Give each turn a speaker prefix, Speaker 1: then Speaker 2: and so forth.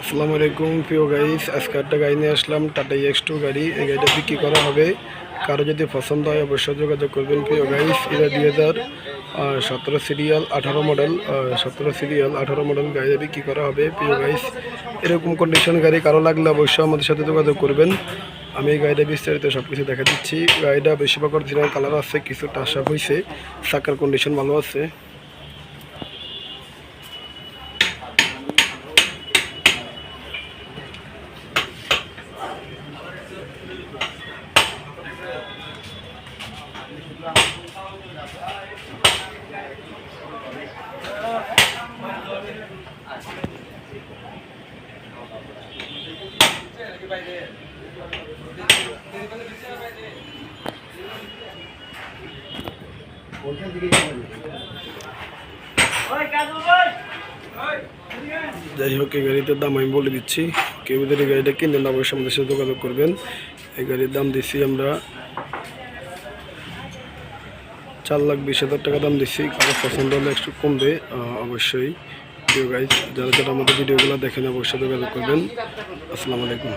Speaker 1: আসসালামু আলাইকুম প্রিয় গাইস, আজকে একটা গাড়ি নিয়ে আসলাম, টাটা EX2 গাড়ি। এই গাড়িটা বিক্রি করা হবে। কারো যদি পছন্দ হয় অবশ্যই যোগাযোগ করবেন প্রিয় গাইস। এটা 2017 সিরিয়াল 18 মডেল 17 মডেল গাড়ি বিক্রি করা হবে প্রিয় গাইস। এরকম কন্ডিশন গাড়ি কারো লাগলে অবশ্যই আমাদের সাথে যোগাযোগ করবেন। আমি এই গাড়িটা বিস্তারিত সব কিছু দেখা দিচ্ছি। গাড়িটা বেশিরভাগ অরিজিনাল কালার আছে, কিছু টাচ আপ হয়েছে, চাকার কন্ডিশন ভালো আছে। যাই হোক, এই গাড়িটার দাম আমি বলে দিচ্ছি। কেউ যদি গাড়িটা কিনবেন অবশ্যই আমাদের সাথে যোগাযোগ করবেন। এই গাড়ির দাম দিচ্ছি আমরা 4,20,000 টাকা দাম দিচ্ছি। কারো পছন্দ হলে একটু কমবে অবশ্যই। ভিডিও গাইজ যারা যারা আমাদের ভিডিওগুলো দেখেন অবশ্যই যোগাযোগ করবেন। আসসালামু আলাইকুম।